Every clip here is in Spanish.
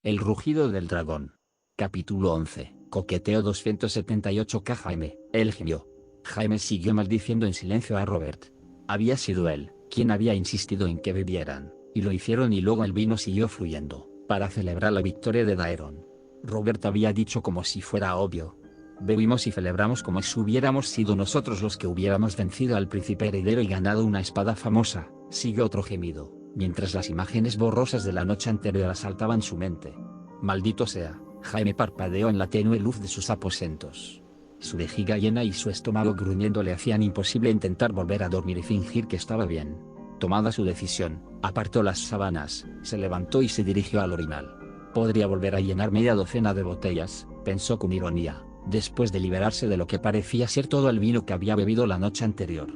El rugido del dragón. Capítulo 11. Coqueteo 278K. Jaime, el genio. Jaime siguió maldiciendo en silencio a Robert. Había sido él quien había insistido en que bebieran, y lo hicieron, y luego el vino siguió fluyendo, para celebrar la victoria de Daeron. Robert había dicho como si fuera obvio. Bebimos y celebramos como si hubiéramos sido nosotros los que hubiéramos vencido al príncipe heredero y ganado una espada famosa. Siguió otro gemido, mientras las imágenes borrosas de la noche anterior asaltaban su mente. Maldito sea. Jaime parpadeó en la tenue luz de sus aposentos. Su vejiga llena y su estómago gruñendo le hacían imposible intentar volver a dormir y fingir que estaba bien. Tomada su decisión, apartó las sábanas, se levantó y se dirigió al orinal. Podría volver a llenar media docena de botellas, pensó con ironía, después de liberarse de lo que parecía ser todo el vino que había bebido la noche anterior.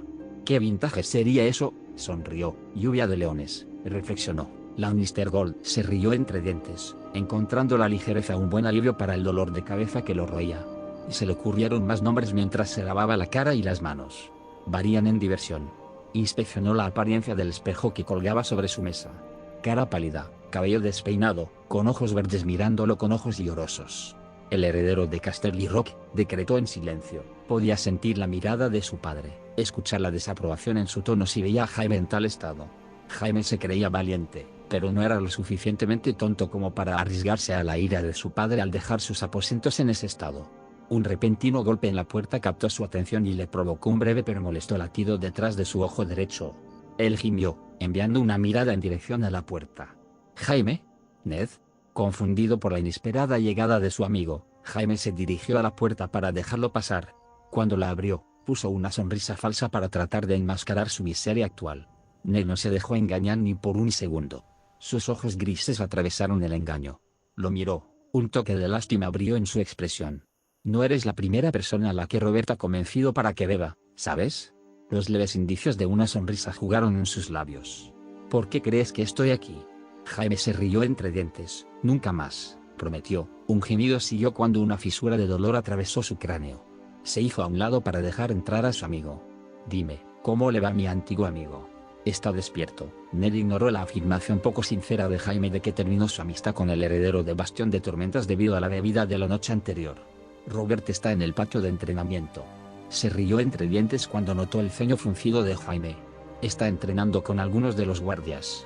¿Qué vintage sería eso? Sonrió. Lluvia de leones, reflexionó. Lannister Gold se rió entre dientes, encontrando la ligereza un buen alivio para el dolor de cabeza que lo roía. Y se le ocurrieron más nombres mientras se lavaba la cara y las manos. Varían en diversión. Inspeccionó la apariencia del espejo que colgaba sobre su mesa. Cara pálida, cabello despeinado, con ojos verdes mirándolo con ojos llorosos. El heredero de Casterly Rock, decretó en silencio. Podía sentir la mirada de su padre, escuchar la desaprobación en su tono si veía a Jaime en tal estado. Jaime se creía valiente, pero no era lo suficientemente tonto como para arriesgarse a la ira de su padre al dejar sus aposentos en ese estado. Un repentino golpe en la puerta captó su atención y le provocó un breve pero molesto latido detrás de su ojo derecho. Él gimió, enviando una mirada en dirección a la puerta. ¿Jaime? ¿Ned? Confundido por la inesperada llegada de su amigo, Jaime se dirigió a la puerta para dejarlo pasar. Cuando la abrió, puso una sonrisa falsa para tratar de enmascarar su miseria actual. Ned no se dejó engañar ni por un segundo. Sus ojos grises atravesaron el engaño. Lo miró, un toque de lástima brilló en su expresión. No eres la primera persona a la que Robert ha convencido para que beba, ¿sabes? Los leves indicios de una sonrisa jugaron en sus labios. ¿Por qué crees que estoy aquí? Jaime se rió entre dientes. Nunca más, prometió. Un gemido siguió cuando una fisura de dolor atravesó su cráneo. Se hizo a un lado para dejar entrar a su amigo. Dime, ¿cómo le va a mi antiguo amigo? Está despierto. Ned ignoró la afirmación poco sincera de Jaime de que terminó su amistad con el heredero de Bastión de Tormentas debido a la bebida de la noche anterior. Robert está en el patio de entrenamiento. Se rió entre dientes cuando notó el ceño fruncido de Jaime. Está entrenando con algunos de los guardias.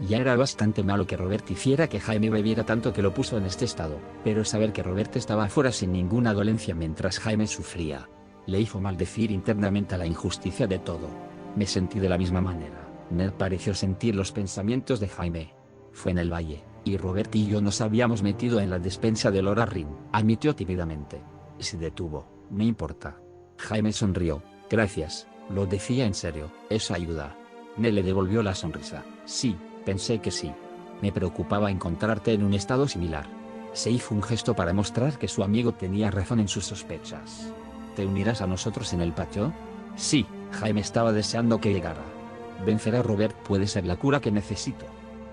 Ya era bastante malo que Robert hiciera que Jaime bebiera tanto que lo puso en este estado, pero saber que Robert estaba afuera sin ninguna dolencia mientras Jaime sufría, le hizo maldecir internamente a la injusticia de todo. Me sentí de la misma manera. Ned pareció sentir los pensamientos de Jaime. Fue en el valle, y Robert y yo nos habíamos metido en la despensa de Lora Rin, admitió tímidamente. Se detuvo. No importa. Jaime sonrió. Gracias, lo decía en serio, eso ayuda. Ned le devolvió la sonrisa. Sí, pensé que sí. Me preocupaba encontrarte en un estado similar. Se hizo un gesto para mostrar que su amigo tenía razón en sus sospechas. ¿Te unirás a nosotros en el patio? Sí, Jaime estaba deseando que llegara. Vencer a Robert puede ser la cura que necesito.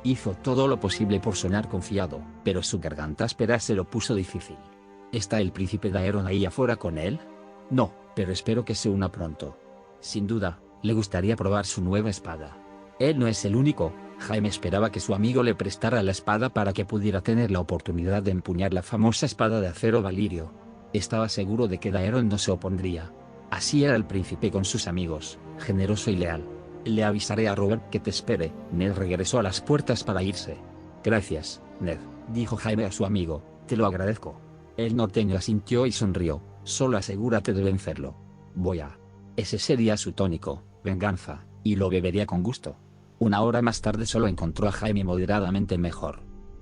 Hizo todo lo posible por sonar confiado, pero su garganta áspera se lo puso difícil. ¿Está el príncipe Daeron ahí afuera con él? No, pero espero que se una pronto. Sin duda, le gustaría probar su nueva espada. Él no es el único. Jaime esperaba que su amigo le prestara la espada para que pudiera tener la oportunidad de empuñar la famosa espada de acero Valirio. Estaba seguro de que Daeron no se opondría. Así era el príncipe con sus amigos, generoso y leal. Le avisaré a Robert que te espere. Ned regresó a las puertas para irse. Gracias, Ned, dijo Jaime a su amigo, te lo agradezco. El norteño asintió y sonrió. Solo asegúrate de vencerlo. Voy a. Ese sería su tónico, venganza, y lo bebería con gusto. Una hora más tarde solo encontró a Jaime moderadamente mejor.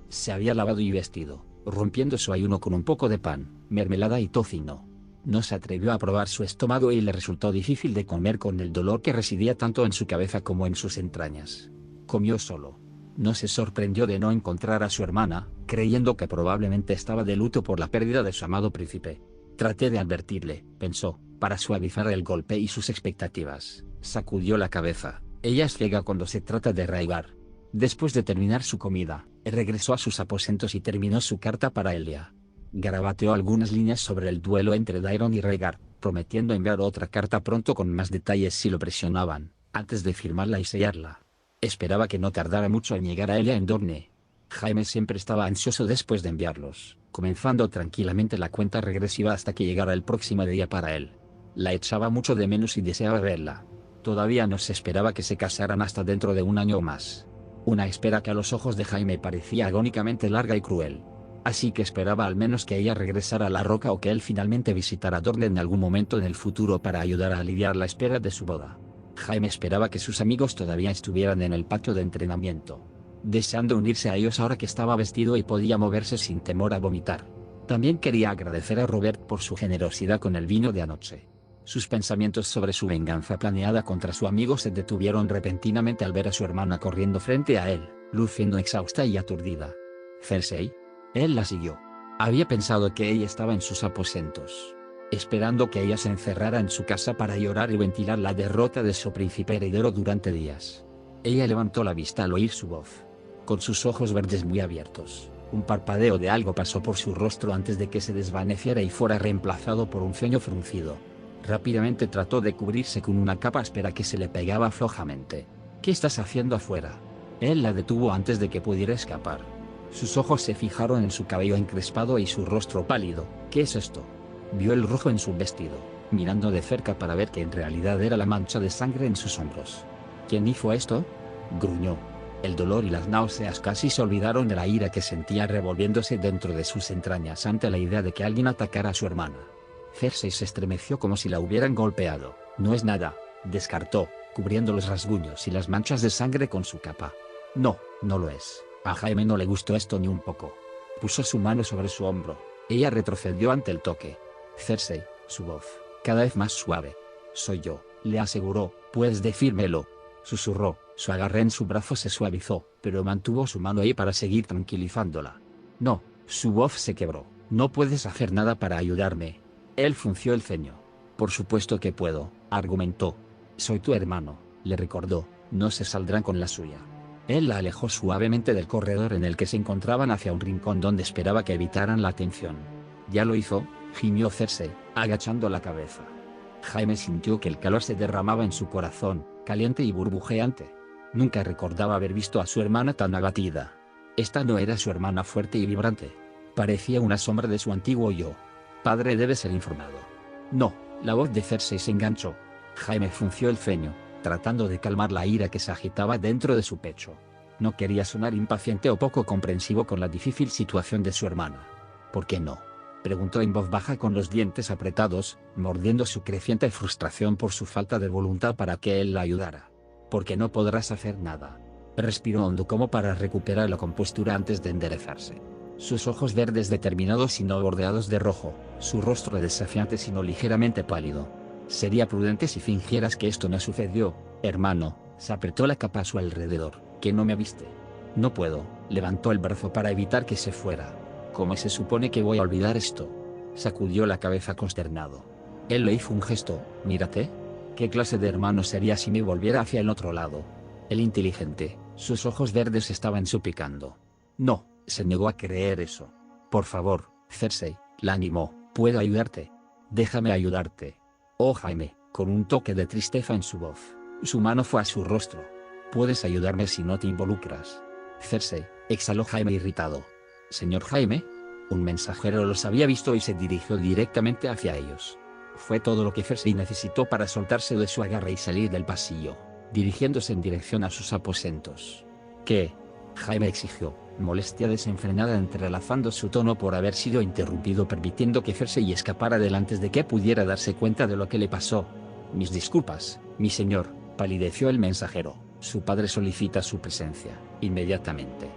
Se había lavado y vestido, rompiendo su ayuno con un poco de pan, mermelada y tocino. No se atrevió a probar su estómago y le resultó difícil de comer con el dolor que residía tanto en su cabeza como en sus entrañas. Comió solo. No se sorprendió de no encontrar a su hermana, creyendo que probablemente estaba de luto por la pérdida de su amado príncipe. Traté de advertirle, pensó, para suavizar el golpe y sus expectativas. Sacudió la cabeza. Ella es ciega cuando se trata de Rhaegar. Después de terminar su comida, regresó a sus aposentos y terminó su carta para Elia. Garabateó algunas líneas sobre el duelo entre Daeron y Rhaegar, prometiendo enviar otra carta pronto con más detalles si lo presionaban, antes de firmarla y sellarla. Esperaba que no tardara mucho en llegar a Elia en Dorne. Jaime siempre estaba ansioso después de enviarlos, comenzando tranquilamente la cuenta regresiva hasta que llegara el próximo día para él. La echaba mucho de menos y deseaba verla. Todavía no se esperaba que se casaran hasta dentro de un año o más. Una espera que a los ojos de Jaime parecía agónicamente larga y cruel. Así que esperaba al menos que ella regresara a la roca o que él finalmente visitara Dorne en algún momento en el futuro para ayudar a aliviar la espera de su boda. Jaime esperaba que sus amigos todavía estuvieran en el patio de entrenamiento, deseando unirse a ellos ahora que estaba vestido y podía moverse sin temor a vomitar. También quería agradecer a Robert por su generosidad con el vino de anoche. Sus pensamientos sobre su venganza planeada contra su amigo se detuvieron repentinamente al ver a su hermana corriendo frente a él, luciendo exhausta y aturdida. ¿Cersei? Él la siguió. Había pensado que ella estaba en sus aposentos, esperando que ella se encerrara en su casa para llorar y ventilar la derrota de su príncipe heredero durante días. Ella levantó la vista al oír su voz. Con sus ojos verdes muy abiertos, un parpadeo de algo pasó por su rostro antes de que se desvaneciera y fuera reemplazado por un ceño fruncido. Rápidamente trató de cubrirse con una capa áspera que se le pegaba flojamente. ¿Qué estás haciendo afuera? Él la detuvo antes de que pudiera escapar. Sus ojos se fijaron en su cabello encrespado y su rostro pálido. ¿Qué es esto? Vio el rojo en su vestido, mirando de cerca para ver que en realidad era la mancha de sangre en sus hombros. ¿Quién hizo esto? Gruñó. El dolor y las náuseas casi se olvidaron de la ira que sentía revolviéndose dentro de sus entrañas ante la idea de que alguien atacara a su hermana. Cersei se estremeció como si la hubieran golpeado. No es nada, descartó, cubriendo los rasguños y las manchas de sangre con su capa. No, no lo es. A Jaime no le gustó esto ni un poco. Puso su mano sobre su hombro. Ella retrocedió ante el toque. Cersei, su voz, cada vez más suave. Soy yo, le aseguró, puedes decírmelo. Susurró, su agarre en su brazo se suavizó, pero mantuvo su mano ahí para seguir tranquilizándola. No, su voz se quebró. No puedes hacer nada para ayudarme. Él frunció el ceño. Por supuesto que puedo, argumentó. Soy tu hermano, le recordó, no se saldrán con la suya. Él la alejó suavemente del corredor en el que se encontraban hacia un rincón donde esperaba que evitaran la atención. Ya lo hizo, gimió Cersei, agachando la cabeza. Jaime sintió que el calor se derramaba en su corazón, caliente y burbujeante. Nunca recordaba haber visto a su hermana tan abatida. Esta no era su hermana fuerte y vibrante. Parecía una sombra de su antiguo yo. Padre debe ser informado. No, la voz de Cersei se enganchó. Jaime frunció el ceño, tratando de calmar la ira que se agitaba dentro de su pecho. No quería sonar impaciente o poco comprensivo con la difícil situación de su hermana. ¿Por qué no?, preguntó en voz baja con los dientes apretados, mordiendo su creciente frustración por su falta de voluntad para que él la ayudara. «Porque no podrás hacer nada». Respiró hondo como para recuperar la compostura antes de enderezarse. Sus ojos verdes determinados y no bordeados de rojo, su rostro desafiante sino ligeramente pálido. «Sería prudente si fingieras que esto no sucedió, hermano», se apretó la capa a su alrededor, «que no me viste». «No puedo», levantó el brazo para evitar que se fuera. «¿Cómo se supone que voy a olvidar esto?», sacudió la cabeza consternado. Él le hizo un gesto. «Mírate. ¿Qué clase de hermano sería si me volviera hacia el otro lado?». El inteligente, sus ojos verdes estaban suplicando. «No», se negó a creer eso. «Por favor, Cersei», la animó, «puedo ayudarte. Déjame ayudarte». «Oh Jaime», con un toque de tristeza en su voz. Su mano fue a su rostro. «Puedes ayudarme si no te involucras». «Cersei», exhaló Jaime irritado. «Señor Jaime». Un mensajero los había visto y se dirigió directamente hacia ellos. Fue todo lo que Cersei necesitó para soltarse de su agarre y salir del pasillo, dirigiéndose en dirección a sus aposentos. «¿Qué?», Jaime exigió, molestia desenfrenada entrelazando su tono por haber sido interrumpido permitiendo que Cersei escapara antes de que pudiera darse cuenta de lo que le pasó. «Mis disculpas, mi señor», palideció el mensajero, «su padre solicita su presencia, inmediatamente».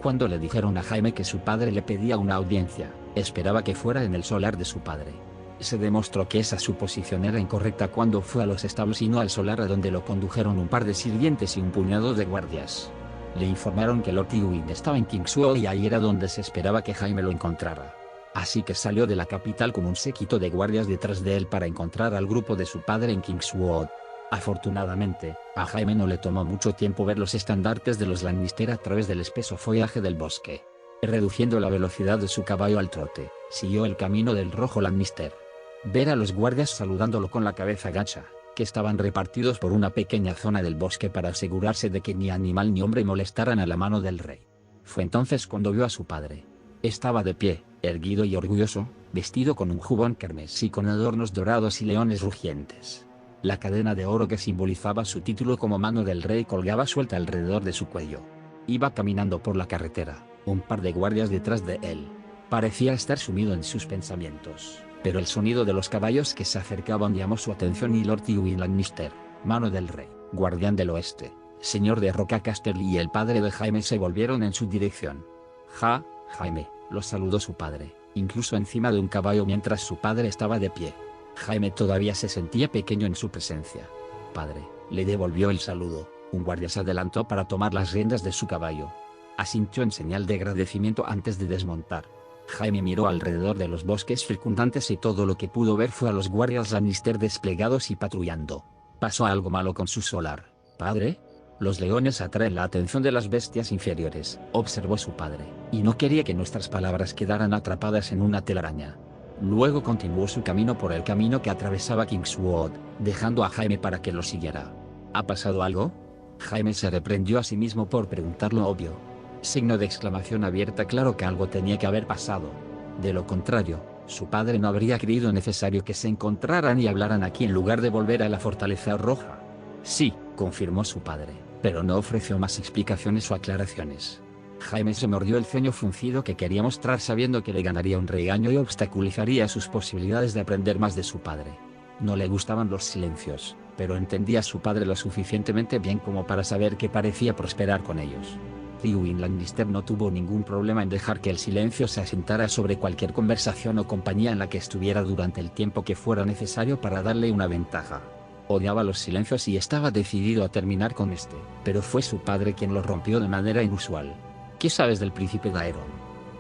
Cuando le dijeron a Jaime que su padre le pedía una audiencia, esperaba que fuera en el solar de su padre. Se demostró que esa suposición era incorrecta cuando fue a los establos y no al solar a donde lo condujeron un par de sirvientes y un puñado de guardias. Le informaron que Lord Tywin estaba en Kingswood y ahí era donde se esperaba que Jaime lo encontrara. Así que salió de la capital con un séquito de guardias detrás de él para encontrar al grupo de su padre en Kingswood. Afortunadamente, a Jaime no le tomó mucho tiempo ver los estandartes de los Lannister a través del espeso follaje del bosque. Reduciendo la velocidad de su caballo al trote, siguió el camino del rojo Lannister. Ver a los guardias saludándolo con la cabeza gacha, que estaban repartidos por una pequeña zona del bosque para asegurarse de que ni animal ni hombre molestaran a la mano del rey. Fue entonces cuando vio a su padre. Estaba de pie, erguido y orgulloso, vestido con un jubón carmesí con adornos dorados y leones rugientes. La cadena de oro que simbolizaba su título como mano del rey colgaba suelta alrededor de su cuello. Iba caminando por la carretera, un par de guardias detrás de él. Parecía estar sumido en sus pensamientos, pero el sonido de los caballos que se acercaban llamó su atención y Lord Tywin Lannister, mano del rey, guardián del oeste, señor de Roca Casterly y el padre de Jaime se volvieron en su dirección. Jaime, los saludó su padre, incluso encima de un caballo mientras su padre estaba de pie. Jaime todavía se sentía pequeño en su presencia. Padre, le devolvió el saludo. Un guardia se adelantó para tomar las riendas de su caballo. Asintió en señal de agradecimiento antes de desmontar. Jaime miró alrededor de los bosques circundantes y todo lo que pudo ver fue a los guardias Lannister desplegados y patrullando. ¿Pasó algo malo con su solar, padre? Los leones atraen la atención de las bestias inferiores, observó su padre, y no quería que nuestras palabras quedaran atrapadas en una telaraña. Luego continuó su camino por el camino que atravesaba Kingswood, dejando a Jaime para que lo siguiera. ¿Ha pasado algo? Jaime se reprendió a sí mismo por preguntar lo obvio. Signo de exclamación abierta, claro que algo tenía que haber pasado. De lo contrario, su padre no habría creído necesario que se encontraran y hablaran aquí en lugar de volver a la Fortaleza Roja. Sí, confirmó su padre, pero no ofreció más explicaciones o aclaraciones. Jaime se mordió el ceño fruncido que quería mostrar sabiendo que le ganaría un regaño y obstaculizaría sus posibilidades de aprender más de su padre. No le gustaban los silencios, pero entendía a su padre lo suficientemente bien como para saber que parecía prosperar con ellos. Tywin Lannister no tuvo ningún problema en dejar que el silencio se asentara sobre cualquier conversación o compañía en la que estuviera durante el tiempo que fuera necesario para darle una ventaja. Odiaba los silencios y estaba decidido a terminar con este, pero fue su padre quien lo rompió de manera inusual. ¿Qué sabes del príncipe Daeron?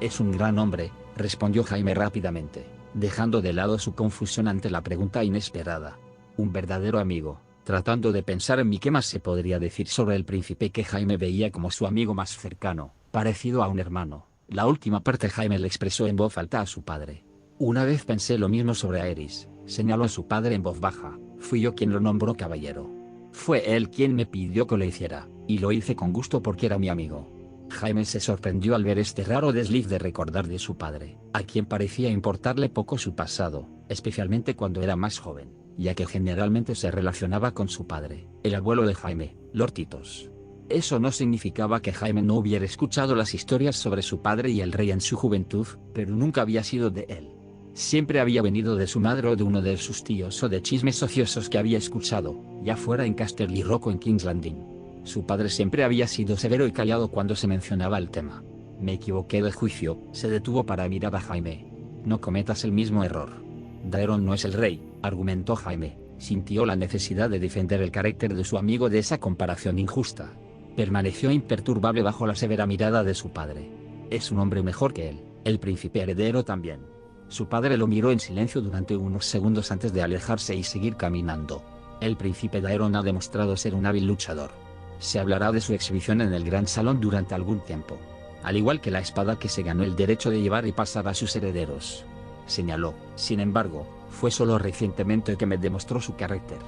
Es un gran hombre, respondió Jaime rápidamente, dejando de lado su confusión ante la pregunta inesperada. Un verdadero amigo. Tratando de pensar en mí qué más se podría decir sobre el príncipe que Jaime veía como su amigo más cercano, parecido a un hermano. La última parte Jaime le expresó en voz alta a su padre. Una vez pensé lo mismo sobre Aerys, señaló su padre en voz baja. Fui yo quien lo nombró caballero. Fue él quien me pidió que lo hiciera, y lo hice con gusto porque era mi amigo. Jaime se sorprendió al ver este raro desliz de recordar de su padre, a quien parecía importarle poco su pasado, especialmente cuando era más joven, ya que generalmente se relacionaba con su padre, el abuelo de Jaime, Lord Tytos. Eso no significaba que Jaime no hubiera escuchado las historias sobre su padre y el rey en su juventud, pero nunca había sido de él. Siempre había venido de su madre o de uno de sus tíos o de chismes ociosos que había escuchado, ya fuera en Casterly Rock o en King's Landing. Su padre siempre había sido severo y callado cuando se mencionaba el tema. Me equivoqué de juicio, se detuvo para mirar a Jaime. No cometas el mismo error. Daeron no es el rey, argumentó Jaime. Sintió la necesidad de defender el carácter de su amigo de esa comparación injusta. Permaneció imperturbable bajo la severa mirada de su padre. Es un hombre mejor que él, el príncipe heredero también. Su padre lo miró en silencio durante unos segundos antes de alejarse y seguir caminando. El príncipe Daeron ha demostrado ser un hábil luchador. Se hablará de su exhibición en el Gran Salón durante algún tiempo. Al igual que la espada que se ganó el derecho de llevar y pasar a sus herederos. Señaló, sin embargo, fue solo recientemente que me demostró su carácter.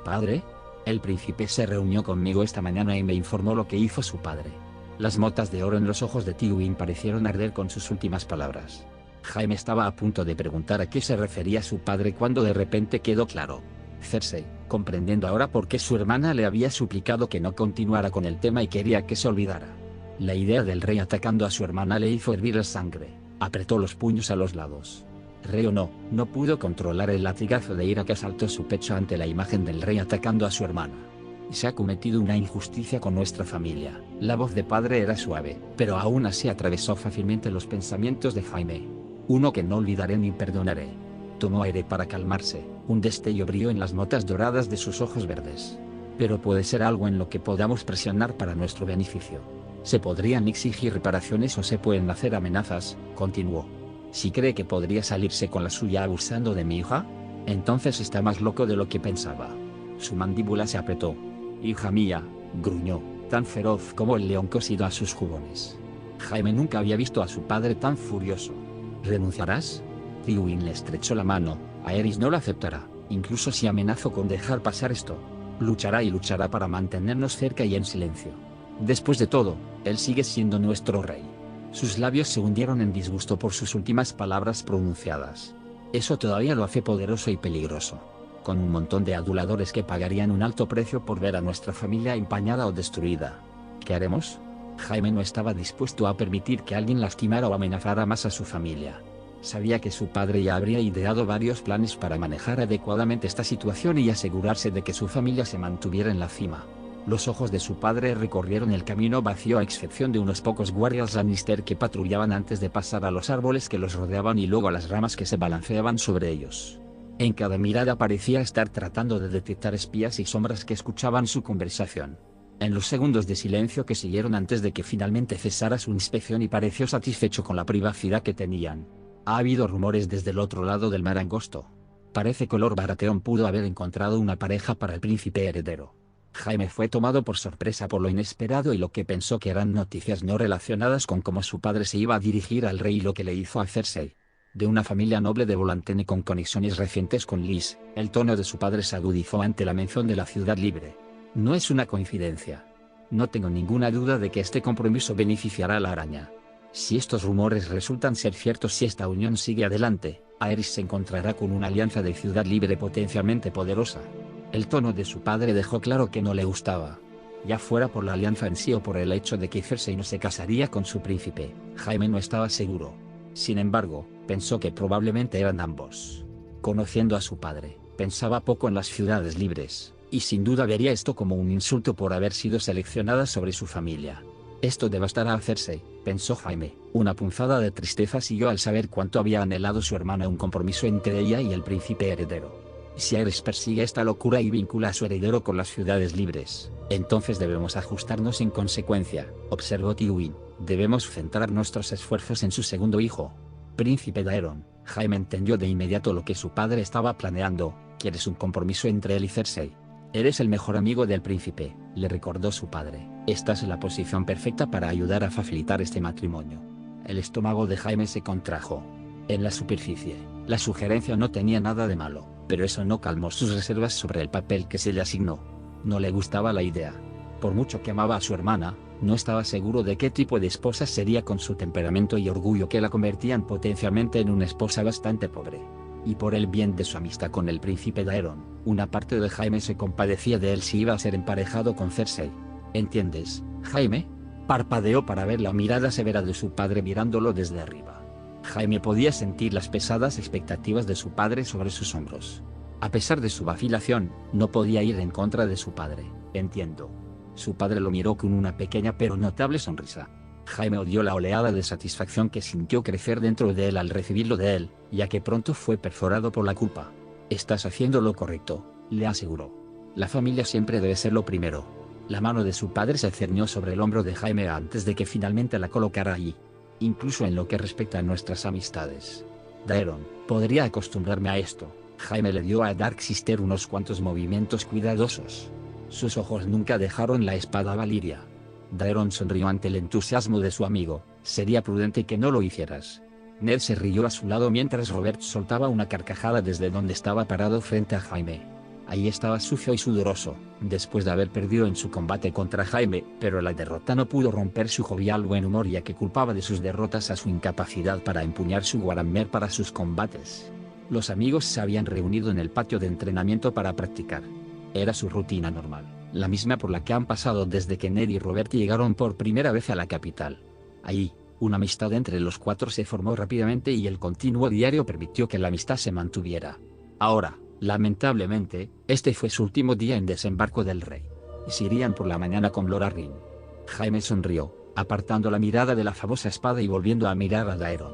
¿Padre? El príncipe se reunió conmigo esta mañana y me informó lo que hizo su padre. Las motas de oro en los ojos de Tywin parecieron arder con sus últimas palabras. Jaime estaba a punto de preguntar a qué se refería su padre cuando de repente quedó claro. Cersei, comprendiendo ahora por qué su hermana le había suplicado que no continuara con el tema y quería que se olvidara. La idea del rey atacando a su hermana le hizo hervir la sangre. Apretó los puños a los lados. Rey o no, no pudo controlar el latigazo de ira que asaltó su pecho ante la imagen del rey atacando a su hermana. Se ha cometido una injusticia con nuestra familia. La voz de padre era suave, pero aún así atravesó fácilmente los pensamientos de Jaime. Uno que no olvidaré ni perdonaré. Tomó aire para calmarse, un destello brilló en las motas doradas de sus ojos verdes. Pero puede ser algo en lo que podamos presionar para nuestro beneficio. Se podrían exigir reparaciones o se pueden hacer amenazas, continuó. Si cree que podría salirse con la suya abusando de mi hija, entonces está más loco de lo que pensaba. Su mandíbula se apretó. Hija mía, gruñó, tan feroz como el león cosido a sus jubones. Jaime nunca había visto a su padre tan furioso. ¿Renunciarás? Tywin le estrechó la mano. Aerys no lo aceptará, incluso si amenazo con dejar pasar esto. Luchará y luchará para mantenernos cerca y en silencio. Después de todo, él sigue siendo nuestro rey. Sus labios se hundieron en disgusto por sus últimas palabras pronunciadas. Eso todavía lo hace poderoso y peligroso. Con un montón de aduladores que pagarían un alto precio por ver a nuestra familia empañada o destruida. ¿Qué haremos? Jaime no estaba dispuesto a permitir que alguien lastimara o amenazara más a su familia. Sabía que su padre ya habría ideado varios planes para manejar adecuadamente esta situación y asegurarse de que su familia se mantuviera en la cima. Los ojos de su padre recorrieron el camino vacío a excepción de unos pocos guardias Lannister que patrullaban antes de pasar a los árboles que los rodeaban y luego a las ramas que se balanceaban sobre ellos. En cada mirada parecía estar tratando de detectar espías y sombras que escuchaban su conversación. En los segundos de silencio que siguieron antes de que finalmente cesara su inspección y pareció satisfecho con la privacidad que tenían. Ha habido rumores desde el otro lado del mar angosto. Parece que Lord Baratheon pudo haber encontrado una pareja para el príncipe heredero. Jaime fue tomado por sorpresa por lo inesperado y lo que pensó que eran noticias no relacionadas con cómo su padre se iba a dirigir al rey y lo que le hizo a Cersei. De una familia noble de Volantene con conexiones recientes con Lys, el tono de su padre se agudizó ante la mención de la ciudad libre. No es una coincidencia. No tengo ninguna duda de que este compromiso beneficiará a la araña. Si estos rumores resultan ser ciertos y esta unión sigue adelante, Aerys se encontrará con una alianza de ciudad libre potencialmente poderosa. El tono de su padre dejó claro que no le gustaba. Ya fuera por la alianza en sí o por el hecho de que Cersei no se casaría con su príncipe, Jaime no estaba seguro. Sin embargo, pensó que probablemente eran ambos. Conociendo a su padre, pensaba poco en las ciudades libres, y sin duda vería esto como un insulto por haber sido seleccionada sobre su familia. Esto devastará a Cersei, pensó Jaime. Una punzada de tristeza siguió al saber cuánto había anhelado su hermana un compromiso entre ella y el príncipe heredero. Si Aerys persigue esta locura y vincula a su heredero con las ciudades libres, entonces debemos ajustarnos en consecuencia, observó Tywin. Debemos centrar nuestros esfuerzos en su segundo hijo, príncipe Daeron. Jaime entendió de inmediato lo que su padre estaba planeando. ¿Quieres un compromiso entre él y Cersei? Eres el mejor amigo del príncipe, le recordó su padre. Estás en la posición perfecta para ayudar a facilitar este matrimonio. El estómago de Jaime se contrajo. En la superficie, la sugerencia no tenía nada de malo, pero eso no calmó sus reservas sobre el papel que se le asignó. No le gustaba la idea. Por mucho que amaba a su hermana, no estaba seguro de qué tipo de esposa sería con su temperamento y orgullo que la convertían potencialmente en una esposa bastante pobre. Y por el bien de su amistad con el príncipe Daeron, una parte de Jaime se compadecía de él si iba a ser emparejado con Cersei. ¿Entiendes, Jaime? Parpadeó para ver la mirada severa de su padre mirándolo desde arriba. Jaime podía sentir las pesadas expectativas de su padre sobre sus hombros. A pesar de su vacilación, no podía ir en contra de su padre. Entiendo. Su padre lo miró con una pequeña pero notable sonrisa. Jaime odió la oleada de satisfacción que sintió crecer dentro de él al recibirlo de él, ya que pronto fue perforado por la culpa. Estás haciendo lo correcto, le aseguró. La familia siempre debe ser lo primero. La mano de su padre se cernió sobre el hombro de Jaime antes de que finalmente la colocara allí. Incluso en lo que respecta a nuestras amistades. Daeron, podría acostumbrarme a esto. Jaime le dio a Dark Sister unos cuantos movimientos cuidadosos. Sus ojos nunca dejaron la espada Valyria. Daeron sonrió ante el entusiasmo de su amigo. Sería prudente que no lo hicieras. Ned se rió a su lado mientras Robert soltaba una carcajada desde donde estaba parado frente a Jaime. Ahí estaba sucio y sudoroso, después de haber perdido en su combate contra Jaime, pero la derrota no pudo romper su jovial buen humor ya que culpaba de sus derrotas a su incapacidad para empuñar su Guarammer para sus combates. Los amigos se habían reunido en el patio de entrenamiento para practicar. Era su rutina normal, la misma por la que han pasado desde que Ned y Robert llegaron por primera vez a la capital. Ahí, una amistad entre los cuatro se formó rápidamente y el continuo diario permitió que la amistad se mantuviera. Ahora, lamentablemente, este fue su último día en Desembarco del Rey. Se irían por la mañana con Lord Arryn. Jaime sonrió, apartando la mirada de la famosa espada y volviendo a mirar a Daeron.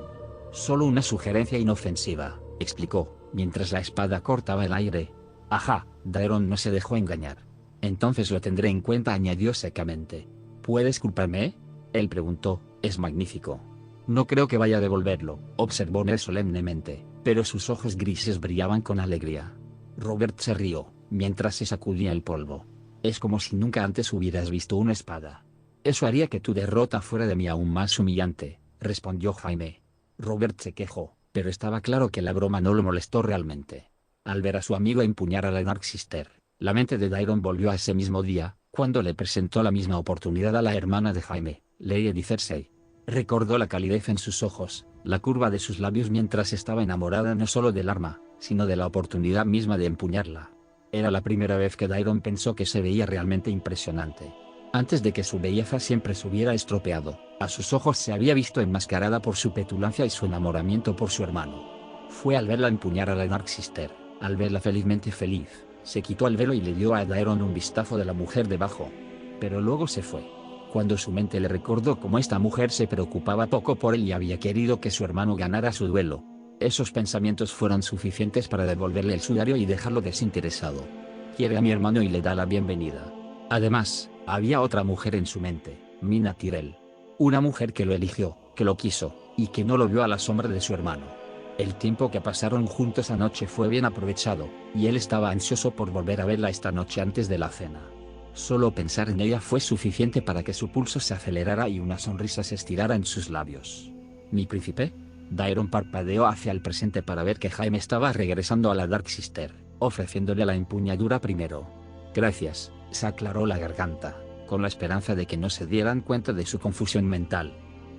Solo una sugerencia inofensiva, explicó, mientras la espada cortaba el aire. Ajá, Daeron no se dejó engañar. Entonces lo tendré en cuenta, añadió secamente. ¿Puedes culparme? Él preguntó. Es magnífico. No creo que vaya a devolverlo, observó Ned solemnemente, pero sus ojos grises brillaban con alegría. Robert se rió, mientras se sacudía el polvo. Es como si nunca antes hubieras visto una espada. Eso haría que tu derrota fuera de mí aún más humillante, respondió Jaime. Robert se quejó, pero estaba claro que la broma no lo molestó realmente. Al ver a su amigo empuñar a la Dark Sister, la mente de Daeron volvió a ese mismo día, cuando le presentó la misma oportunidad a la hermana de Jaime, Lady Cersei. Recordó la calidez en sus ojos, la curva de sus labios mientras estaba enamorada no solo del arma, sino de la oportunidad misma de empuñarla. Era la primera vez que Daeron pensó que se veía realmente impresionante. Antes de que su belleza siempre se hubiera estropeado, a sus ojos se había visto enmascarada por su petulancia y su enamoramiento por su hermano. Fue al verla empuñar a la Dark Sister, al verla felizmente feliz, se quitó el velo y le dio a Daeron un vistazo de la mujer debajo. Pero luego se fue. Cuando su mente le recordó cómo esta mujer se preocupaba poco por él y había querido que su hermano ganara su duelo. Esos pensamientos fueron suficientes para devolverle el sudario y dejarlo desinteresado. Quiere a mi hermano y le da la bienvenida. Además, había otra mujer en su mente, Mina Tyrell. Una mujer que lo eligió, que lo quiso, y que no lo vio a la sombra de su hermano. El tiempo que pasaron juntos anoche fue bien aprovechado, y él estaba ansioso por volver a verla esta noche antes de la cena. Solo pensar en ella fue suficiente para que su pulso se acelerara y una sonrisa se estirara en sus labios. ¿Mi príncipe? Daeron parpadeó hacia el presente para ver que Jaime estaba regresando a la Dark Sister, ofreciéndole la empuñadura primero. Gracias, se aclaró la garganta, con la esperanza de que no se dieran cuenta de su confusión mental.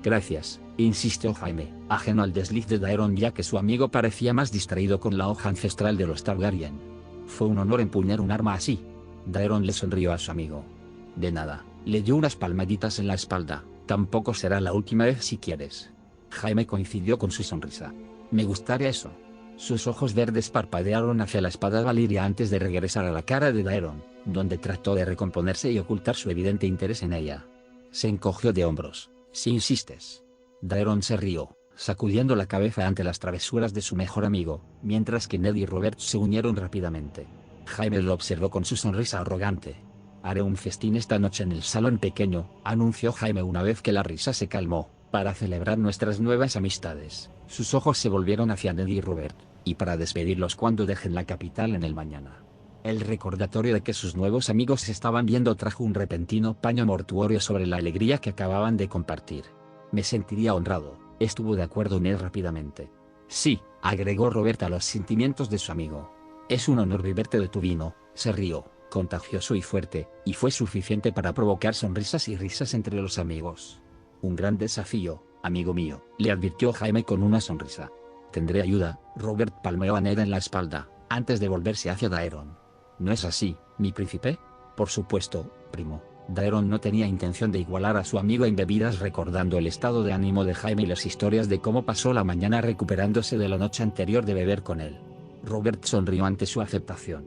Gracias, insistió Jaime, ajeno al desliz de Daeron ya que su amigo parecía más distraído con la hoja ancestral de los Targaryen. Fue un honor empuñar un arma así. Daeron le sonrió a su amigo. De nada, le dio unas palmaditas en la espalda, tampoco será la última vez si quieres. Jaime coincidió con su sonrisa. Me gustaría eso. Sus ojos verdes parpadearon hacia la espada Valiria antes de regresar a la cara de Daeron, donde trató de recomponerse y ocultar su evidente interés en ella. Se encogió de hombros. Si insistes. Daeron se rió, sacudiendo la cabeza ante las travesuras de su mejor amigo, mientras que Ned y Robert se unieron rápidamente. Jaime lo observó con su sonrisa arrogante. Haré un festín esta noche en el salón pequeño, anunció Jaime una vez que la risa se calmó, para celebrar nuestras nuevas amistades. Sus ojos se volvieron hacia Ned y Robert, y para despedirlos cuando dejen la capital en el mañana. El recordatorio de que sus nuevos amigos se estaban viendo trajo un repentino paño mortuorio sobre la alegría que acababan de compartir. Me sentiría honrado, estuvo de acuerdo Ned rápidamente. Sí, agregó Robert a los sentimientos de su amigo. Es un honor beberte de tu vino, se rió, contagioso y fuerte, y fue suficiente para provocar sonrisas y risas entre los amigos. Un gran desafío, amigo mío, le advirtió Jaime con una sonrisa. Tendré ayuda, Robert palmeó a Ned en la espalda, antes de volverse hacia Daeron. ¿No es así, mi príncipe? Por supuesto, primo. Daeron no tenía intención de igualar a su amigo en bebidas recordando el estado de ánimo de Jaime y las historias de cómo pasó la mañana recuperándose de la noche anterior de beber con él. Robert sonrió ante su aceptación.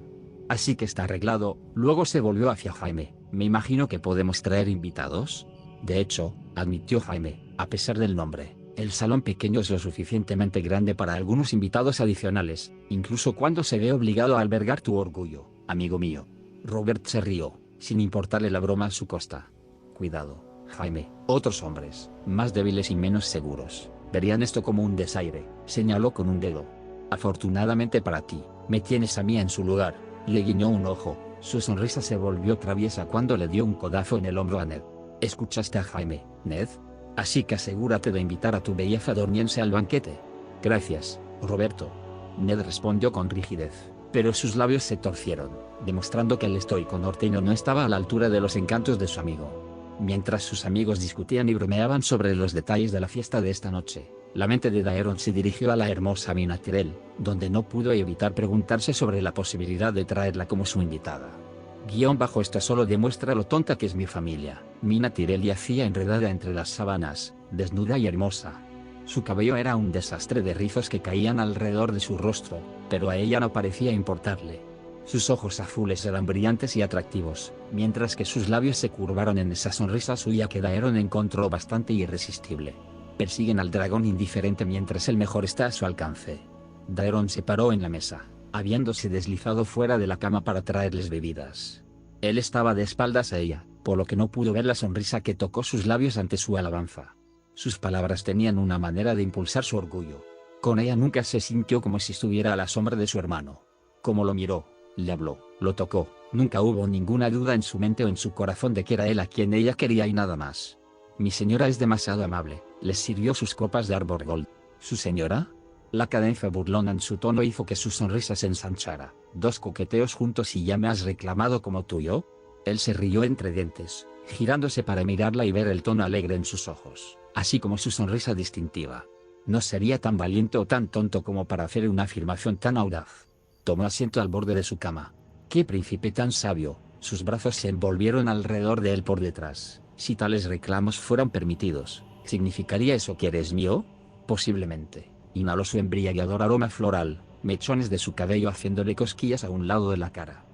Así que está arreglado, luego se volvió hacia Jaime. Me imagino que podemos traer invitados. De hecho, admitió Jaime, a pesar del nombre, el salón pequeño es lo suficientemente grande para algunos invitados adicionales, incluso cuando se ve obligado a albergar tu orgullo, amigo mío. Robert se rió, sin importarle la broma a su costa. Cuidado, Jaime, otros hombres, más débiles y menos seguros, verían esto como un desaire, señaló con un dedo. Afortunadamente para ti, me tienes a mí en su lugar, le guiñó un ojo, su sonrisa se volvió traviesa cuando le dio un codazo en el hombro a Ned. ¿Escuchaste a Jaime, Ned? Así que asegúrate de invitar a tu belleza dorniense al banquete. Gracias, Roberto. Ned respondió con rigidez, pero sus labios se torcieron, demostrando que el estoico norteño no estaba a la altura de los encantos de su amigo. Mientras sus amigos discutían y bromeaban sobre los detalles de la fiesta de esta noche, la mente de Daeron se dirigió a la hermosa Mina Tyrell, donde no pudo evitar preguntarse sobre la posibilidad de traerla como su invitada. Esto solo demuestra lo tonta que es mi familia. Mina Tyrell yacía enredada entre las sábanas, desnuda y hermosa. Su cabello era un desastre de rizos que caían alrededor de su rostro, pero a ella no parecía importarle. Sus ojos azules eran brillantes y atractivos, mientras que sus labios se curvaron en esa sonrisa suya que Daeron encontró bastante irresistible. Persiguen al dragón indiferente mientras el mejor está a su alcance. Daeron se paró en la mesa, habiéndose deslizado fuera de la cama para traerles bebidas. Él estaba de espaldas a ella, por lo que no pudo ver la sonrisa que tocó sus labios ante su alabanza. Sus palabras tenían una manera de impulsar su orgullo. Con ella nunca se sintió como si estuviera a la sombra de su hermano. Como lo miró, le habló, lo tocó, nunca hubo ninguna duda en su mente o en su corazón de que era él a quien ella quería y nada más. Mi señora es demasiado amable, les sirvió sus copas de Arbor Gold. ¿Su señora? La cadencia burlona en su tono hizo que su sonrisa se ensanchara. Dos coqueteos juntos y ya me has reclamado como tuyo. Él se rió entre dientes, girándose para mirarla y ver el tono alegre en sus ojos, así como su sonrisa distintiva. No sería tan valiente o tan tonto como para hacer una afirmación tan audaz. Tomó asiento al borde de su cama. ¡Qué príncipe tan sabio! Sus brazos se envolvieron alrededor de él por detrás. Si tales reclamos fueran permitidos, ¿significaría eso que eres mío? Posiblemente. Inhaló su embriagador aroma floral, mechones de su cabello haciéndole cosquillas a un lado de la cara.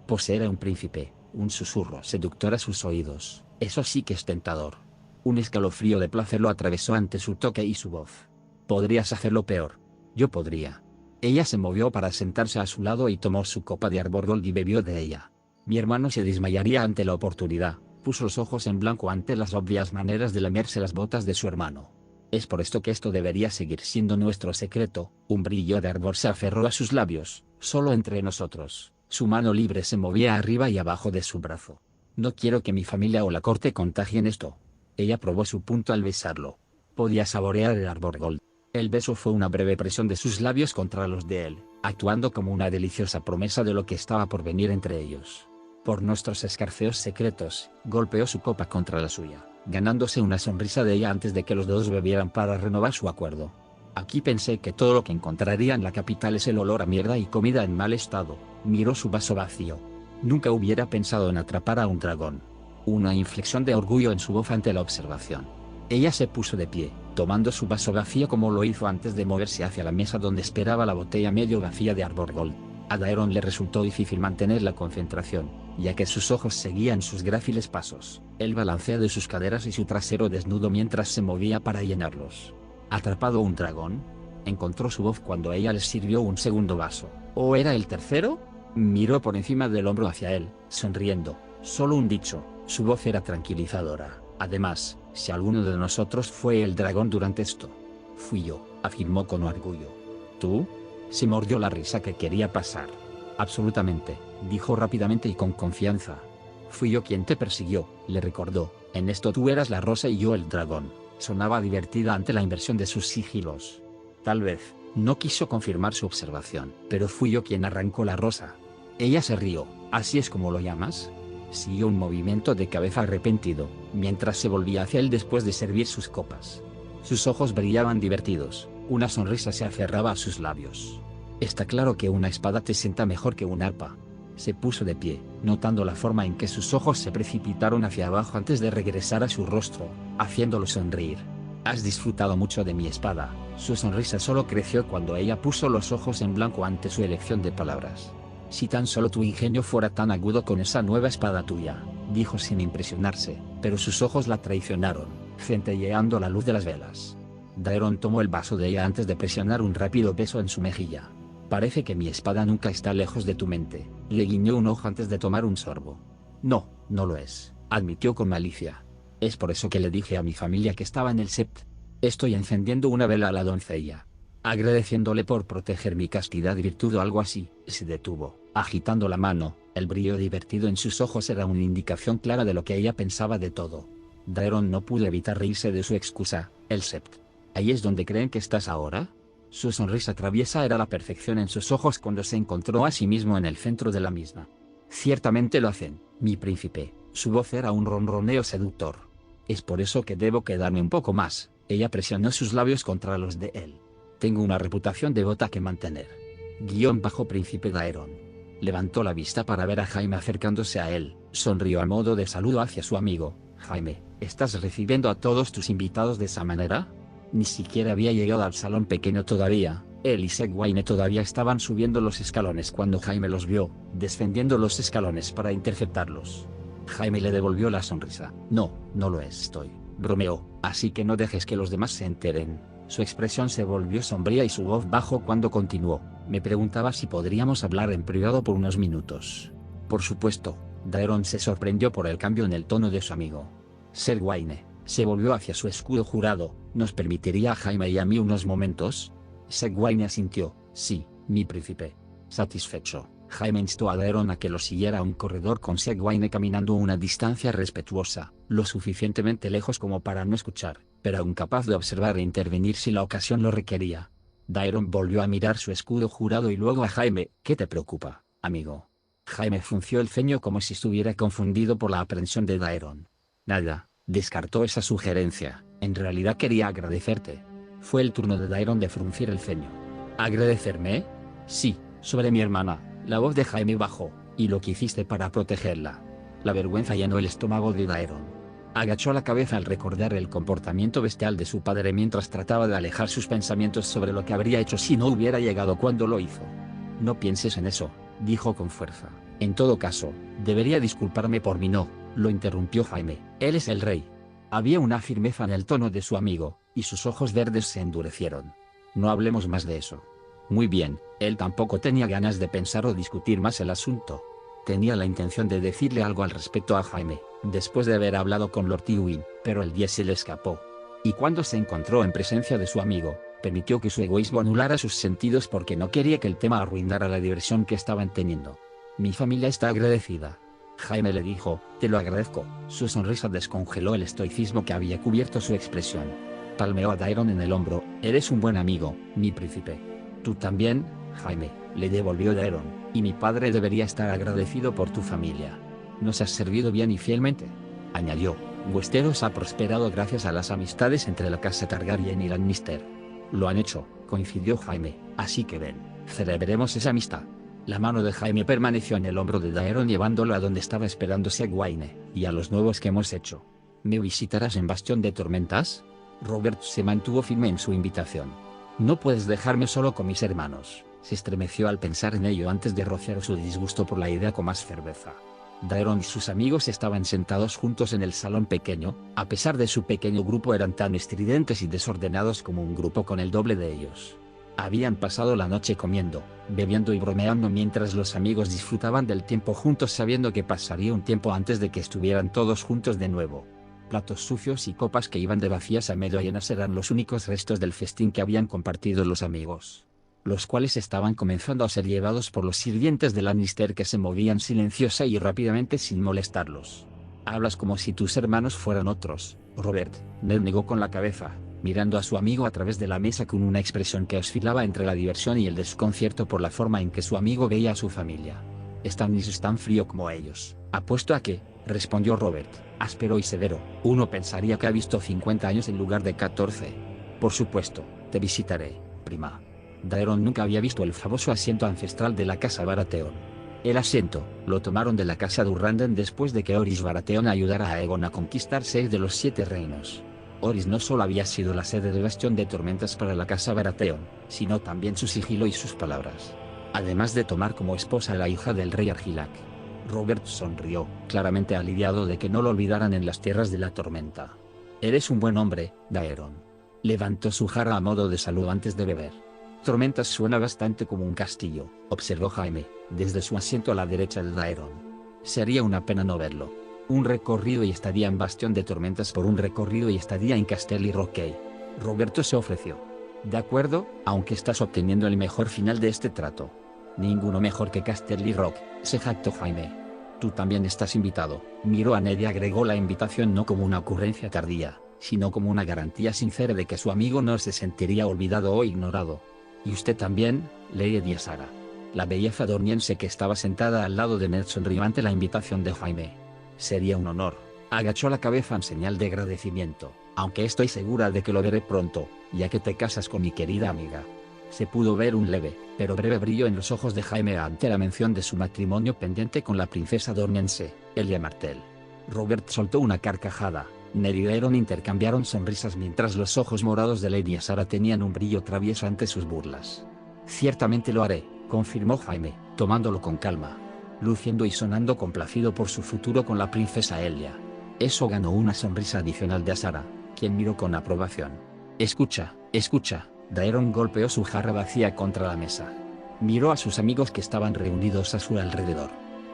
Poseer a un príncipe, un susurro seductor a sus oídos, eso sí que es tentador. Un escalofrío de placer lo atravesó ante su toque y su voz. Podrías hacerlo peor. Yo podría. Ella se movió para sentarse a su lado y tomó su copa de Arbor Gold y bebió de ella. Mi hermano se desmayaría ante la oportunidad. Puso los ojos en blanco ante las obvias maneras de lamerse las botas de su hermano. Es por esto que esto debería seguir siendo nuestro secreto. Un brillo de ardor se aferró a sus labios, solo entre nosotros. Su mano libre se movía arriba y abajo de su brazo. No quiero que mi familia o la corte contagien esto. Ella probó su punto al besarlo. Podía saborear el Arbor Gold. El beso fue una breve presión de sus labios contra los de él, actuando como una deliciosa promesa de lo que estaba por venir entre ellos. Por nuestros escarceos secretos, golpeó su copa contra la suya, ganándose una sonrisa de ella antes de que los dos bebieran para renovar su acuerdo. Aquí pensé que todo lo que encontraría en la capital es el olor a mierda y comida en mal estado. Miró su vaso vacío. Nunca hubiera pensado en atrapar a un dragón. Una inflexión de orgullo en su voz ante la observación. Ella se puso de pie, tomando su vaso vacío como lo hizo antes de moverse hacia la mesa donde esperaba la botella medio vacía de Arbor Gold. A Daeron le resultó difícil mantener la concentración, ya que sus ojos seguían sus gráciles pasos, el balanceo de sus caderas y su trasero desnudo mientras se movía para llenarlos. ¿Atrapado un dragón? Encontró su voz cuando ella le sirvió un segundo vaso. ¿O era el tercero? Miró por encima del hombro hacia él, sonriendo. Solo un dicho. Su voz era tranquilizadora. Además, si alguno de nosotros fue el dragón durante esto, fui yo, afirmó con orgullo. ¿Tú? Se mordió la risa que quería pasar. Absolutamente, dijo rápidamente y con confianza. Fui yo quien te persiguió, le recordó. En esto tú eras la rosa y yo el dragón. Sonaba divertida ante la inversión de sus sigilos. Tal vez, no quiso confirmar su observación, pero fui yo quien arrancó la rosa. Ella se rió. ¿Así es como lo llamas? Siguió un movimiento de cabeza arrepentido, mientras se volvía hacia él después de servir sus copas. Sus ojos brillaban divertidos, una sonrisa se aferraba a sus labios. Está claro que una espada te sienta mejor que un arpa. Se puso de pie, notando la forma en que sus ojos se precipitaron hacia abajo antes de regresar a su rostro, haciéndolo sonreír. Has disfrutado mucho de mi espada. Su sonrisa solo creció cuando ella puso los ojos en blanco ante su elección de palabras. Si tan solo tu ingenio fuera tan agudo con esa nueva espada tuya, dijo sin impresionarse, pero sus ojos la traicionaron, centelleando la luz de las velas. Daeron tomó el vaso de ella antes de presionar un rápido beso en su mejilla. Parece que mi espada nunca está lejos de tu mente, le guiñó un ojo antes de tomar un sorbo. No, no lo es, admitió con malicia. Es por eso que le dije a mi familia que estaba en el sept. Estoy encendiendo una vela a la doncella, agradeciéndole por proteger mi castidad y virtud o algo así. Se detuvo, agitando la mano, el brillo divertido en sus ojos era una indicación clara de lo que ella pensaba de todo. Daeron no pudo evitar reírse de su excusa, el sept. ¿Ahí es donde creen que estás ahora? Su sonrisa traviesa era la perfección en sus ojos cuando se encontró a sí mismo en el centro de la misma. Ciertamente lo hacen, mi príncipe. Su voz era un ronroneo seductor. Es por eso que debo quedarme un poco más. Ella presionó sus labios contra los de él. Tengo una reputación devota que mantener. Príncipe Daeron. Levantó la vista para ver a Jaime acercándose a él, sonrió a modo de saludo hacia su amigo. Jaime, ¿estás recibiendo a todos tus invitados de esa manera? Ni siquiera había llegado al salón pequeño todavía. Él y Segwayne todavía estaban subiendo los escalones cuando Jaime los vio, descendiendo los escalones para interceptarlos. Jaime le devolvió la sonrisa. No, no lo estoy, bromeó, así que no dejes que los demás se enteren. Su expresión se volvió sombría y su voz bajó cuando continuó. Me preguntaba si podríamos hablar en privado por unos minutos. Por supuesto. Daeron se sorprendió por el cambio en el tono de su amigo. Segwayne se volvió hacia su escudo jurado. ¿Nos permitiría a Jaime y a mí unos momentos? Segwayne asintió. Sí, mi príncipe. Satisfecho, Jaime instó a Daeron a que lo siguiera a un corredor con Segwayne caminando a una distancia respetuosa, lo suficientemente lejos como para no escuchar, pero aún capaz de observar e intervenir si la ocasión lo requería. Daeron volvió a mirar su escudo jurado y luego a Jaime. ¿Qué te preocupa, amigo? Jaime frunció el ceño como si estuviera confundido por la aprensión de Daeron. Nada, descartó esa sugerencia, en realidad quería agradecerte. Fue el turno de Daeron de fruncir el ceño. ¿Agradecerme? Sí, sobre mi hermana. La voz de Jaime bajó, y lo que hiciste para protegerla. La vergüenza llenó el estómago de Daeron. Agachó la cabeza al recordar el comportamiento bestial de su padre mientras trataba de alejar sus pensamientos sobre lo que habría hecho si no hubiera llegado cuando lo hizo. No pienses en eso, dijo con fuerza. En todo caso, debería disculparme por mi no, lo interrumpió Jaime. Él es el rey. Había una firmeza en el tono de su amigo, y sus ojos verdes se endurecieron. No hablemos más de eso. Muy bien, él tampoco tenía ganas de pensar o discutir más el asunto. Tenía la intención de decirle algo al respecto a Jaime, después de haber hablado con Lord Tywin, pero el día se le escapó. Y cuando se encontró en presencia de su amigo, permitió que su egoísmo anulara sus sentidos porque no quería que el tema arruinara la diversión que estaban teniendo. Mi familia está agradecida. Jaime le dijo, te lo agradezco. Su sonrisa descongeló el estoicismo que había cubierto su expresión. Palmeó a Daeron en el hombro, eres un buen amigo, mi príncipe. Tú también, Jaime, le devolvió Daeron, y mi padre debería estar agradecido por tu familia. Nos has servido bien y fielmente. Añadió, Westeros ha prosperado gracias a las amistades entre la casa Targaryen y Lannister. Lo han hecho, coincidió Jaime, así que ven, celebremos esa amistad. La mano de Jaime permaneció en el hombro de Daeron llevándolo a donde estaba esperándose a Gwaine, y a los nuevos que hemos hecho. ¿Me visitarás en Bastión de Tormentas? Robert se mantuvo firme en su invitación. No puedes dejarme solo con mis hermanos. Se estremeció al pensar en ello antes de rociar su disgusto por la idea con más cerveza. Daeron y sus amigos estaban sentados juntos en el salón pequeño, a pesar de su pequeño grupo eran tan estridentes y desordenados como un grupo con el doble de ellos. Habían pasado la noche comiendo, bebiendo y bromeando mientras los amigos disfrutaban del tiempo juntos sabiendo que pasaría un tiempo antes de que estuvieran todos juntos de nuevo. Platos sucios y copas que iban de vacías a medio llenas eran los únicos restos del festín que habían compartido los amigos, los cuales estaban comenzando a ser llevados por los sirvientes de Lannister que se movían silenciosa y rápidamente sin molestarlos. Hablas como si tus hermanos fueran otros, Robert, Ned negó con la cabeza, mirando a su amigo a través de la mesa con una expresión que oscilaba entre la diversión y el desconcierto por la forma en que su amigo veía a su familia. Stannis es tan frío como ellos, apuesto a que, respondió Robert, áspero y severo, uno pensaría que ha visto 50 años en lugar de 14. Por supuesto, te visitaré, prima. Daeron nunca había visto el famoso asiento ancestral de la casa Baratheon. El asiento, lo tomaron de la casa Durranden después de que Orys Baratheon ayudara a Aegon a conquistar 6 de los 7 reinos. Orys no solo había sido la sede del Bastión de Tormentas para la casa Baratheon, sino también su sigilo y sus palabras. Además de tomar como esposa a la hija del rey Argilac. Robert sonrió, claramente aliviado de que no lo olvidaran en las tierras de la tormenta. Eres un buen hombre, Daeron. Levantó su jarra a modo de saludo antes de beber. Tormentas suena bastante como un castillo, observó Jaime, desde su asiento a la derecha de Daeron. Sería una pena no verlo. Un recorrido y estadía en Bastión de Tormentas por un recorrido y estadía en Casterly Rock. Roberto se ofreció. De acuerdo, aunque estás obteniendo el mejor final de este trato. Ninguno mejor que Casterly Rock, se jactó Jaime. Tú también estás invitado, miró a Ned y agregó la invitación no como una ocurrencia tardía, sino como una garantía sincera de que su amigo no se sentiría olvidado o ignorado. Y usted también, Lady Asara. La belleza dorniense que estaba sentada al lado de Ned sonrió ante la invitación de Jaime. Sería un honor. Agachó la cabeza en señal de agradecimiento, aunque estoy segura de que lo veré pronto, ya que te casas con mi querida amiga. Se pudo ver un leve, pero breve brillo en los ojos de Jaime ante la mención de su matrimonio pendiente con la princesa dorniense, Elia Martell. Robert soltó una carcajada. Ned y Daeron intercambiaron sonrisas mientras los ojos morados de Lady Asara tenían un brillo travieso ante sus burlas. Ciertamente lo haré, confirmó Jaime, tomándolo con calma, luciendo y sonando complacido por su futuro con la princesa Elia. Eso ganó una sonrisa adicional de Asara, quien miró con aprobación. Escucha, escucha. Daeron golpeó su jarra vacía contra la mesa. Miró a sus amigos que estaban reunidos a su alrededor.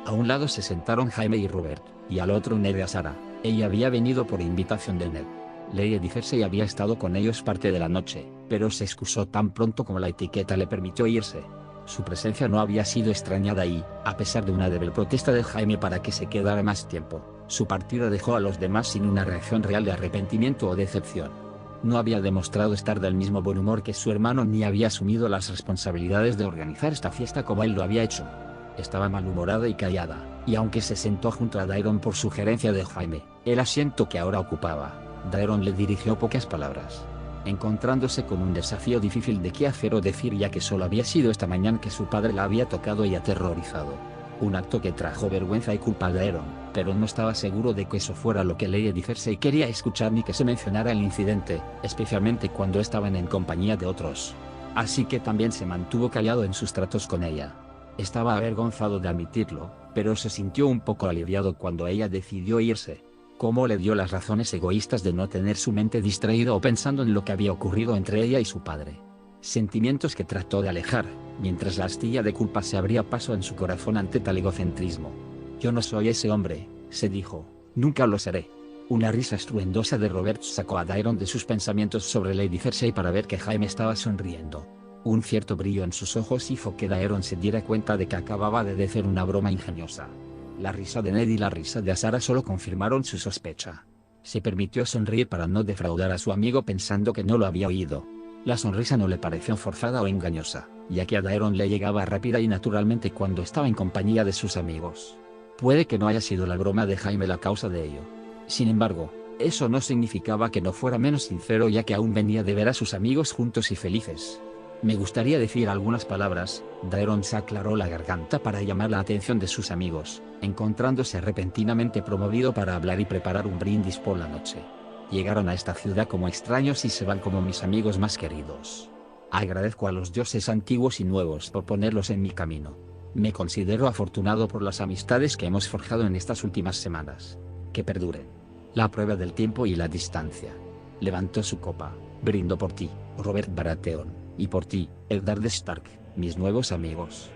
A un lado se sentaron Jaime y Robert, y al otro Ned y Asara. Ella había venido por invitación de Ned. Lady Cersei había estado con ellos parte de la noche, pero se excusó tan pronto como la etiqueta le permitió irse. Su presencia no había sido extrañada y, a pesar de una débil protesta de Jaime para que se quedara más tiempo, su partida dejó a los demás sin una reacción real de arrepentimiento o decepción. No había demostrado estar del mismo buen humor que su hermano ni había asumido las responsabilidades de organizar esta fiesta como él lo había hecho. Estaba malhumorada y callada, y aunque se sentó junto a Dairon por sugerencia de Jaime, el asiento que ahora ocupaba, Dairon le dirigió pocas palabras. Encontrándose con un desafío difícil de qué hacer o decir, ya que solo había sido esta mañana que su padre la había tocado y aterrorizado. Un acto que trajo vergüenza y culpa a Dairon, pero no estaba seguro de que eso fuera lo que Lady Cersei quería escuchar ni que se mencionara el incidente, especialmente cuando estaban en compañía de otros. Así que también se mantuvo callado en sus tratos con ella. Estaba avergonzado de admitirlo, pero se sintió un poco aliviado cuando ella decidió irse. Cómo le dio las razones egoístas de no tener su mente distraída o pensando en lo que había ocurrido entre ella y su padre. Sentimientos que trató de alejar, mientras la astilla de culpa se abría paso en su corazón ante tal egocentrismo. Yo no soy ese hombre, se dijo, nunca lo seré. Una risa estruendosa de Robert sacó a Dairon de sus pensamientos sobre Lady Cersei para ver que Jaime estaba sonriendo. Un cierto brillo en sus ojos hizo que Dairon se diera cuenta de que acababa de decir una broma ingeniosa. La risa de Ned y la risa de Azara solo confirmaron su sospecha. Se permitió sonreír para no defraudar a su amigo pensando que no lo había oído. La sonrisa no le pareció forzada o engañosa, ya que a Dairon le llegaba rápida y naturalmente cuando estaba en compañía de sus amigos. Puede que no haya sido la broma de Jaime la causa de ello. Sin embargo, eso no significaba que no fuera menos sincero, ya que aún venía de ver a sus amigos juntos y felices. Me gustaría decir algunas palabras. Dairon se aclaró la garganta para llamar la atención de sus amigos, encontrándose repentinamente promovido para hablar y preparar un brindis por la noche. Llegaron a esta ciudad como extraños y se van como mis amigos más queridos. Agradezco a los dioses antiguos y nuevos por ponerlos en mi camino. Me considero afortunado por las amistades que hemos forjado en estas últimas semanas. Que perduren. La prueba del tiempo y la distancia. Levantó su copa, brindo por ti, Robert Baratheon, y por ti, Eddard Stark, mis nuevos amigos.